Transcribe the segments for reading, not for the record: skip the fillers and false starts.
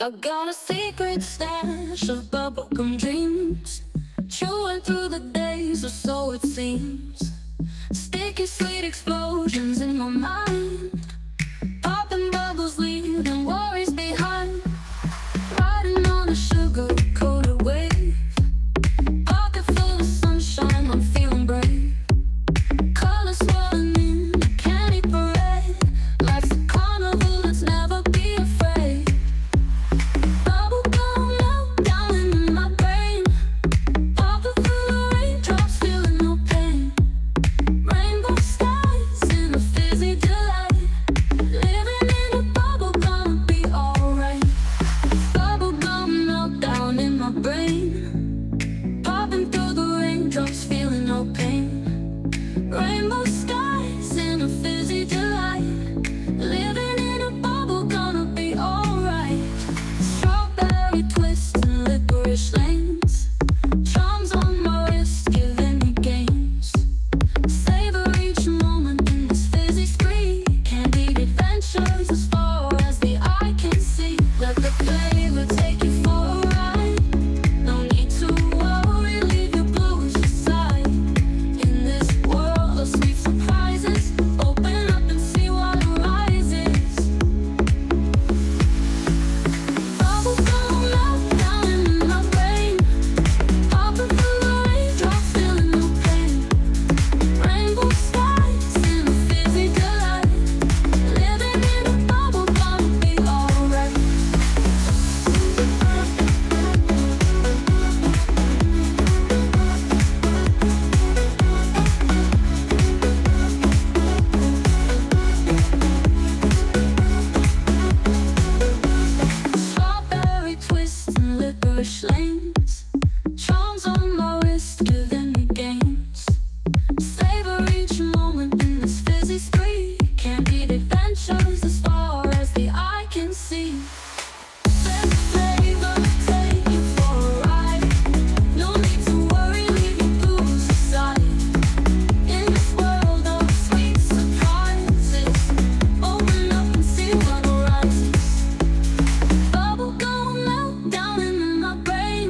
I got a secret stash of bubblegum dreams, chewing through the days, or so it seems. Sticky sweet explosions in my mind, popping bubbles, leaving worries behind. Riding on a sugar-coated wave, pocket full of sunshine, I'm feeling brave. Colors swirling in a candy parade, life's a carnival, let's never be afraid. Bubblegum meltdown in my brain, popping through the raindrops, feeling no pain. Rainbow skies in a fizzy delight, living in a bubble, gonna be alright. Bubblegum meltdown in my brain, popping through the raindrops, feeling no pain. Rainbow skies in a fizzy delight, living in a bubble, gonna be alright. Strawberry twists and licorice lanes, charms on my wrist, giving me games. Savor each moment in this fizzy spree, candied adventures as far as the eye can see. Let the flavor take you for a ride, no need to worry, leave your blues aside. In this world of sweet surprises, open up and see what arises. Bubblegum meltdown in my brain, popping through the raindrops, feeling no pain. Rainbow skies in a fizzy delight, living in a bubble, gonna be alright. Strawberry twists and licorice lanes, charms on my wrist, giving me games. Savor each moment in this fizzy spree, candied adventures as far as the eye can see. Let the flavor take you for a ride, no need to worry, leave your blues aside. In this world of sweet surprises, open up and see what arises. Bubblegum meltdown in my brain,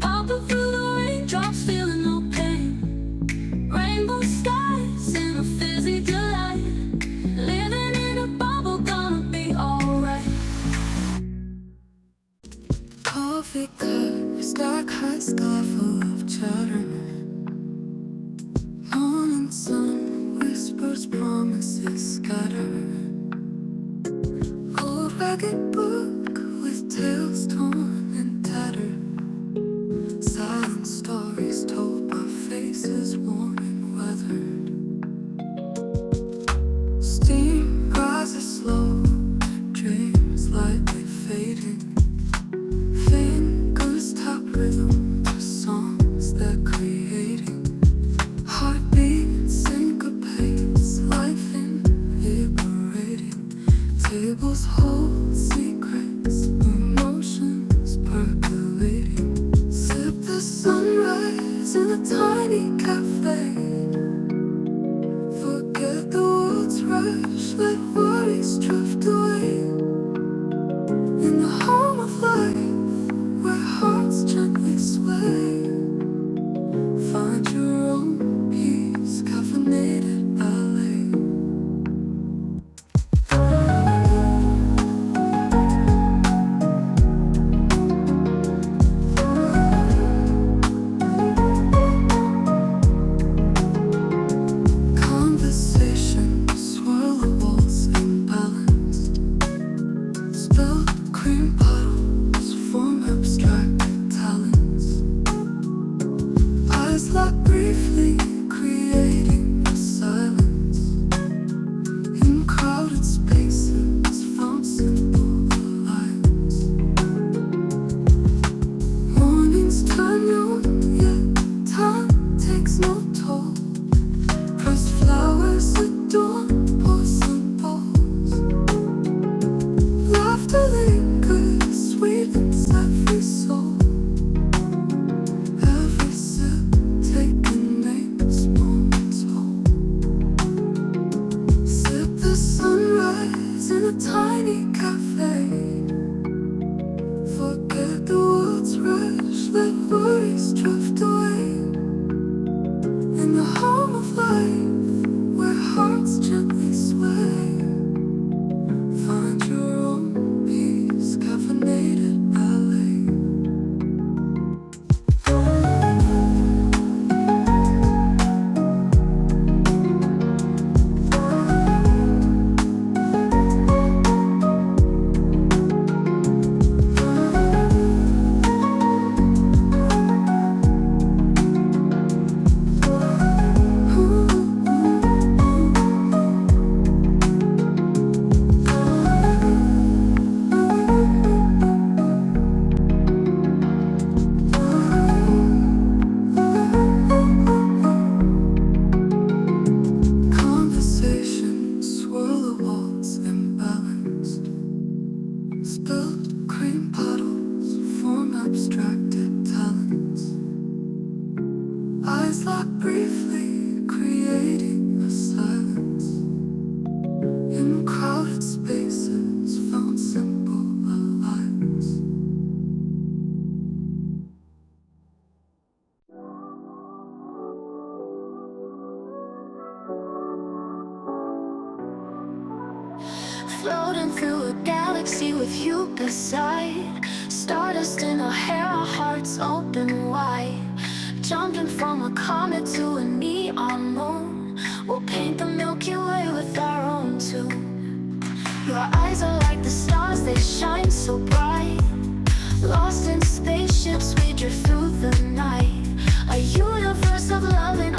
popping through the raindrops, feeling no pain. Rainbow skies in a fizzy delight, living in a bubble, gonna be alright. Coffee cups, dark hot sky full of chatter. Morning sun whispers promises scattered. Old ragged book with tales torn and tattered. Silent stories told by faces worn and weathered. Steam rises slow, dreams lightly fading. Fingers tap rhythm to songs they're creating. Heartbeat syncopates, life invigorating. Tables hold secrets, emotions percolating. Sip the sunrise in a tiny cafe. Forget the world's rush, let worries drift away. In the home of life, where hearts gently sway, find your own peace, caffeinated ballet. Conversations swirl the walls imbalanced. Spilled cream bottles form abstract talents. Eyes lock briefly, creating a silence. In crowded spaces, found simple alliance. Mornings turn noon, yet time takes no toll. Pressed flowers adorn porcelain bowls. Laughter lingers cream puddles form abstracted talents. Eyes lock briefly, creating a silence. In crowded spaces, found simple alliance. Floating through a galaxy with you beside. Stardust in our hair, our hearts open wide. Jumping from a comet to a neon moon. We'll paint the Milky Way with our own tune. Your eyes are like the stars, they shine so bright. Lost in spaceships, we drift through the night. A universe of love and